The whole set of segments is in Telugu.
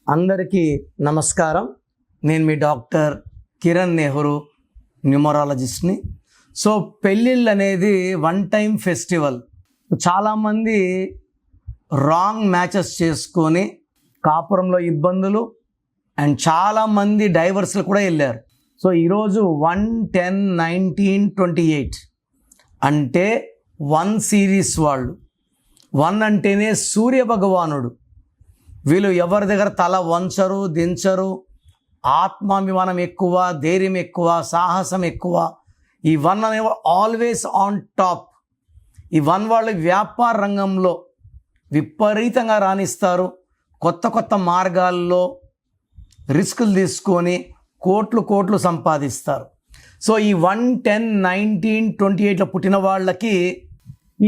అందరికీ నమస్కారం. నేను మీ డాక్టర్ కిరణ్ నెహ్రూ, న్యూమరాలజిస్ట్ని. సో పెళ్ళిళ్ళు అనేది వన్ టైం ఫెస్టివల్. చాలామంది రాంగ్ మ్యాచెస్ చేసుకొని కాపురంలో ఇబ్బందులు అండ్ చాలామంది డైవర్స్లు కూడా వెళ్ళారు. సో ఈరోజు 1-10-19-28 అంటే 1 సిరీస్ వాళ్ళు. 1 అంటేనే సూర్య భగవానుడు. వీళ్ళు ఎవరి దగ్గర తల వంచరు, దించరు. ఆత్మాభిమానం ఎక్కువ, ధైర్యం ఎక్కువ, సాహసం ఎక్కువ. ఈ 1 అనే ఆల్వేస్ ఆన్ టాప్. ఈ 1 వాళ్ళు వ్యాపార రంగంలో విపరీతంగా రాణిస్తారు. కొత్త కొత్త మార్గాల్లో రిస్కులు తీసుకొని కోట్లు సంపాదిస్తారు. సో ఈ 1-10-19-28లో పుట్టిన వాళ్ళకి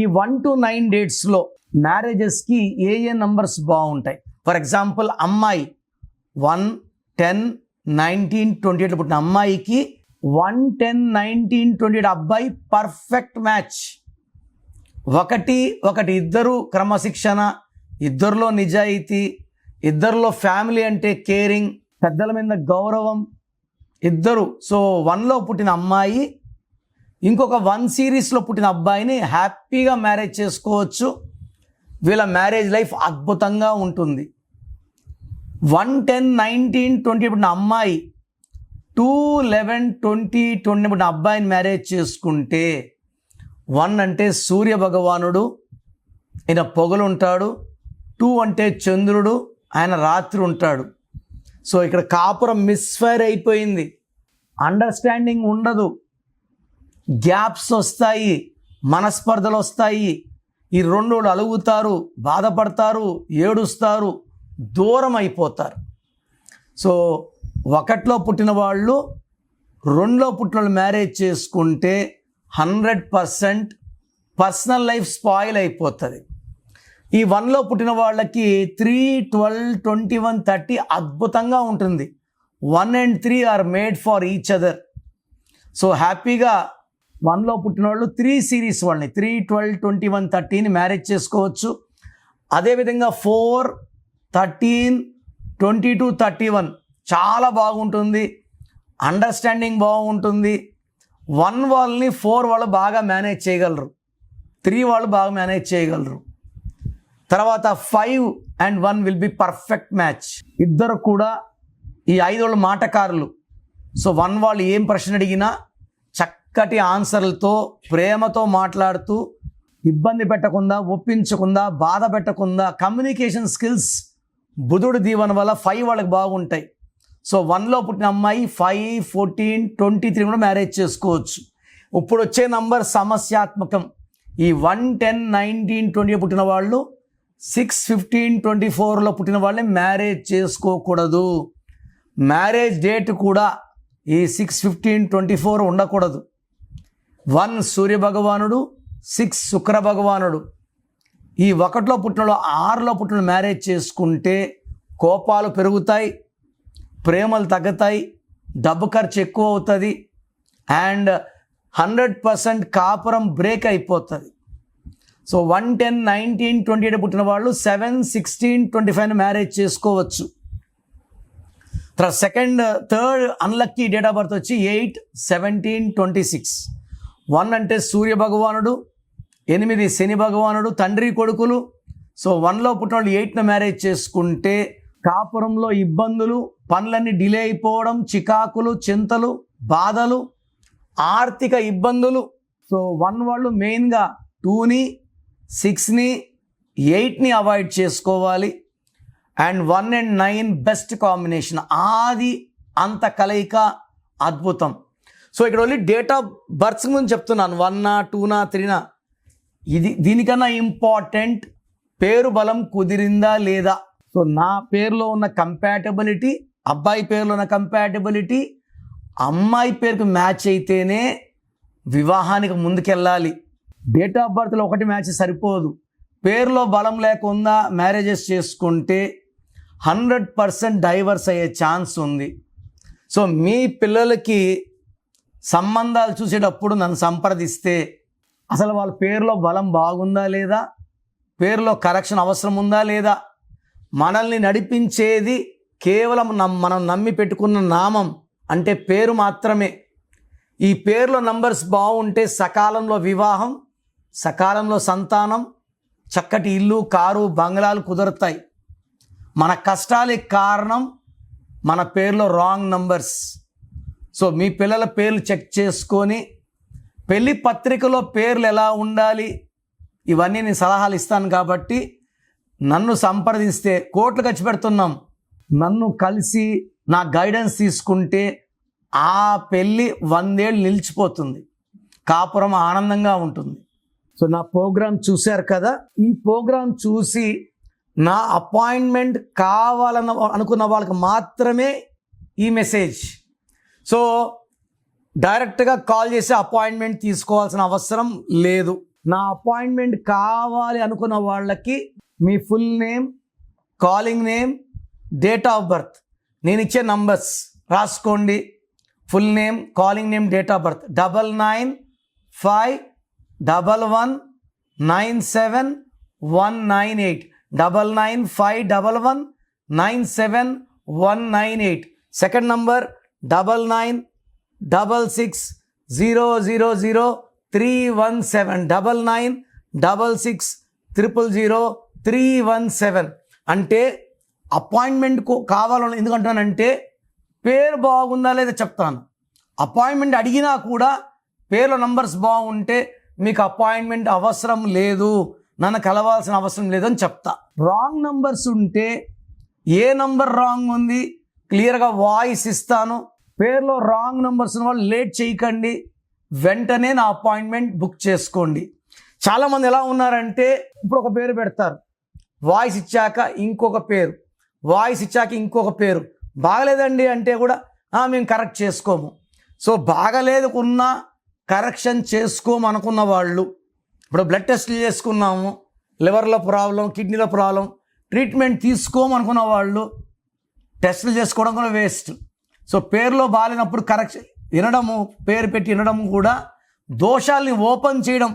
ఈ 1 to 9 డేట్స్లో మ్యారేజెస్కి ఏ నంబర్స్ బాగుంటాయి? ఫర్ ఎగ్జాంపుల్, అమ్మాయి 1-10-19-28లో పుట్టిన అమ్మాయికి 1-10-19-28 అబ్బాయి పర్ఫెక్ట్ మ్యాచ్. ఒకటి ఇద్దరు క్రమశిక్షణ, ఇద్దరిలో నిజాయితీ, ఇద్దరిలో ఫ్యామిలీ అంటే కేరింగ్, పెద్దల మీద గౌరవం, ఇద్దరు. సో 1లో పుట్టిన అమ్మాయి ఇంకొక 1 సిరీస్లో పుట్టిన అబ్బాయిని హ్యాపీగా మ్యారేజ్ చేసుకోవచ్చు. వీళ్ళ మ్యారేజ్ లైఫ్ అద్భుతంగా ఉంటుంది. 1-10-19-20 పుట్టిన అమ్మాయి 2-11-20-20 పుట్టిన అబ్బాయిని మ్యారేజ్ చేసుకుంటే 1 అంటే సూర్య భగవానుడు, ఈయన పొగలు ఉంటాడు. 2 అంటే చంద్రుడు, ఆయన రాత్రి ఉంటాడు. సో ఇక్కడ కాపురం మిస్ఫైర్ అయిపోయింది. అండర్స్టాండింగ్ ఉండదు, గ్యాప్స్ వస్తాయి, మనస్పర్ధలు వస్తాయి. ఈ 2 అలుగుతారు, బాధపడతారు, ఏడుస్తారు, దూరం అయిపోతారు. సో 1లో పుట్టిన వాళ్ళు 2లో పుట్టిన వాళ్ళు మ్యారేజ్ చేసుకుంటే 100% పర్సనల్ లైఫ్ స్పాయిల్ అయిపోతుంది. ఈ 1లో పుట్టిన వాళ్ళకి 3-12-21-30 అద్భుతంగా ఉంటుంది. 1 and 3 are made for each other. So హ్యాపీగా 1లో పుట్టిన వాళ్ళు 3 సిరీస్ వాళ్ళని 3-12-21-30ని మ్యారేజ్ చేసుకోవచ్చు. అదేవిధంగా 4-13-22-31 చాలా బాగుంటుంది, అండర్స్టాండింగ్ బాగుంటుంది. 1 వాళ్ళని 4 వాళ్ళు బాగా మేనేజ్ చేయగలరు, 3 వాళ్ళు బాగా మేనేజ్ చేయగలరు. తర్వాత 5 and 1 will be perfect match. ఇద్దరు కూడా ఈ 5 వాళ్ళు మాటకారులు. సో 1 వాళ్ళు ఏం ప్రశ్న అడిగినా చక్కటి ఆన్సర్లతో, ప్రేమతో మాట్లాడుతూ, ఇబ్బంది పెట్టకుండా, ఒప్పించకుండా, బాధ పెట్టకుండా, కమ్యూనికేషన్ స్కిల్స్ బుధుడు దీవెన వల్ల 5 వాళ్ళకి బాగుంటాయి. సో 1లో పుట్టిన అమ్మాయి 5-14-23 కూడా మ్యారేజ్ చేసుకోవచ్చు. ఇప్పుడు వచ్చే నంబర్ సమస్యాత్మకం. ఈ 1-10-19-20 పుట్టిన వాళ్ళు 6-15-24లో పుట్టిన వాళ్ళని మ్యారేజ్ చేసుకోకూడదు. మ్యారేజ్ డేట్ కూడా ఈ 6-15-24 ఉండకూడదు. 1 సూర్య భగవానుడు, 6 శుక్ర భగవానుడు. ఈ 1లో పుట్టిన 6లో పుట్టిన మ్యారేజ్ చేసుకుంటే కోపాలు పెరుగుతాయి, ప్రేమలు తగ్గుతాయి, డబ్బు ఖర్చు ఎక్కువ అవుతుంది అండ్ 100% కాపురం బ్రేక్ అయిపోతుంది. సో 1-10-19-28 పుట్టిన వాళ్ళు 7-16-25 మ్యారేజ్ చేసుకోవచ్చు. తర్వాత third unlucky date of birth వచ్చి 8-17-26. 1 అంటే సూర్య భగవానుడు, 8 శని భగవానుడు, తండ్రి కొడుకులు. సో 1లో పుట్టిన వాళ్ళు 8న మ్యారేజ్ చేసుకుంటే కాపురంలో ఇబ్బందులు, పనులన్నీ డిలే అయిపోవడం, చికాకులు, చింతలు, బాధలు, ఆర్థిక ఇబ్బందులు. సో 1 వాళ్ళు మెయిన్గా 2ని, 6ని, 8ని అవాయిడ్ చేసుకోవాలి. And 1 and 9 best combination. ఆది అంత కలయిక అద్భుతం. సో ఇక్కడ ఓన్లీ డేట్ ఆఫ్ బర్త్స్ గురించి చెప్తున్నాను. 1నా, 2నా, 3నా. దీనికన్నా ఇంపార్టెంట్ పేరు బలం కుదిరిందా లేదా. సో నా పేరులో ఉన్న కంపాటబిలిటీ, అబ్బాయి పేరులో ఉన్న కంపాటబిలిటీ, అమ్మాయి పేరుకు మ్యాచ్ అయితేనే వివాహానికి ముందుకెళ్ళాలి. డేట్ ఆఫ్ బర్త్లో ఒకటి మ్యాచ్ సరిపోదు. పేరులో బలం లేకుండా మ్యారేజెస్ చేసుకుంటే 100% డైవర్స్ అయ్యే ఛాన్స్ ఉంది. సో మీ పిల్లలకి సంబంధాలు చూసేటప్పుడు నన్ను సంప్రదిస్తే అసలు వాళ్ళ పేరులో బలం బాగుందా లేదా, పేరులో కరెక్షన్ అవసరం ఉందా లేదా, మనల్ని నడిపించేది కేవలం మనం నమ్మి పెట్టుకున్న నామం అంటే పేరు మాత్రమే. ఈ పేరులో నంబర్స్ బాగుంటే సకాలంలో వివాహం, సకాలంలో సంతానం, చక్కటి ఇల్లు, కారు, బంగ్లాలు కుదురుతాయి. మన కష్టాలకు కారణం మన పేరులో రాంగ్ నంబర్స్. సో మీ పిల్లల పేర్లు చెక్ చేసుకొని పెళ్లి పత్రికలో పేర్లు ఎలా ఉండాలి ఇవన్నీ నేను సలహాలు ఇస్తాను. కాబట్టి నన్ను సంప్రదిస్తే కోట్లు ఖర్చు పెడుతున్నాం, నన్ను కలిసి నా గైడెన్స్ తీసుకుంటే ఆ పెళ్ళి 100 ఏళ్ళు నిలిచిపోతుంది, కాపురం ఆనందంగా ఉంటుంది. సో నా ప్రోగ్రాం చూశారు కదా, ఈ ప్రోగ్రాం చూసి నా అపాయింట్మెంట్ కావాలని అనుకున్న వాళ్ళకి మాత్రమే ఈ మెసేజ్. సో డైరెక్ట్గా కాల్ చేసి అపాయింట్మెంట్ తీసుకోవాల్సిన అవసరం లేదు. నా అపాయింట్మెంట్ కావాలి అనుకున్న వాళ్ళకి మీ full name, calling name, date of birth, నేను ఇచ్చే నంబర్స్ రాసుకోండి. Full name, calling name, date of birth 9951197198 9951197198. Second number 9966000317 9966000317. అంటే అపాయింట్మెంట్ కావాలని ఎందుకంటానంటే పేరు బాగుందా లేదా చెప్తాను. అపాయింట్మెంట్ అడిగినా కూడా పేర్లో నంబర్స్ బాగుంటే మీకు అపాయింట్మెంట్ అవసరం లేదు, నన్ను కలవాల్సిన అవసరం లేదని చెప్తా. రాంగ్ నంబర్స్ ఉంటే ఏ నంబర్ రాంగ్ ఉంది క్లియర్గా వాయిస్ ఇస్తాను. పేర్లో రాంగ్ నంబర్స్ ఉన్న వాళ్ళు లేట్ చేయకండి, వెంటనే నా అపాయింట్మెంట్ బుక్ చేసుకోండి. చాలామంది ఎలా ఉన్నారంటే ఇప్పుడు ఒక పేరు పెడతారు, వాయిస్ ఇచ్చాక ఇంకొక పేరు, వాయిస్ ఇచ్చాక ఇంకొక పేరు. బాగలేదండి అంటే కూడా మేము కరెక్ట్ చేసుకోము. సో బాగలేదుకున్నా కరెక్షన్ చేసుకోమనుకున్న వాళ్ళు, ఇప్పుడు బ్లడ్ టెస్ట్లు చేసుకున్నాము, లివర్లో ప్రాబ్లం, కిడ్నీలో ప్రాబ్లం, ట్రీట్మెంట్ తీసుకోమనుకున్న వాళ్ళు టెస్టులు చేసుకోవడం కూడా వేస్ట్. సో పేరులో బాగాలేనప్పుడు కరెక్షన్ వినడము, పేరు పెట్టి వినడము కూడా దోషాల్ని ఓపెన్ చేయడం.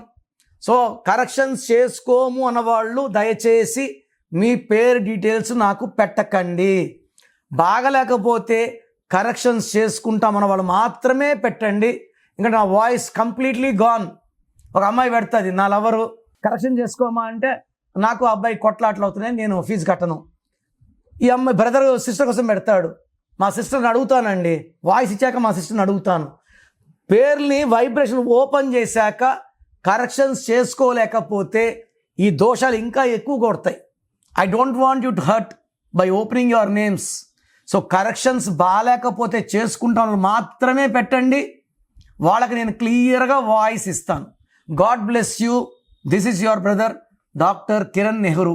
సో కరెక్షన్స్ చేసుకోము అన్నవాళ్ళు దయచేసి మీ పేరు డీటెయిల్స్ నాకు పెట్టకండి. బాగలేకపోతే కరెక్షన్స్ చేసుకుంటామన్న వాళ్ళు మాత్రమే పెట్టండి. ఇంకా నా వాయిస్ కంప్లీట్లీ గాన్. ఒక అమ్మాయి పెడుతుంది, నా లవరు కరెక్షన్ చేసుకోమా అంటే నాకు అబ్బాయి కొట్లాట్లు అవుతున్నాయి, నేను ఫీజు కట్టను. ఈ అమ్మాయి బ్రదర్ సిస్టర్ కోసం పెడతాడు, మా సిస్టర్ని అడుగుతానండి, వాయిస్ ఇచ్చాక మా సిస్టర్ని అడుగుతాను. పేర్ని వైబ్రేషన్ ఓపెన్ చేశాక కరెక్షన్స్ చేసుకోలేకపోతే ఈ దోషాలు ఇంకా ఎక్కువ కొడతాయి. I don't want you to hurt by opening your names. So corrections బాగాలేకపోతే చేసుకుంటాను మాత్రమే పెట్టండి, వాళ్ళకి నేను క్లియర్గా వాయిస్ ఇస్తాను. God bless you. This is your brother doctor Kiran Nehru.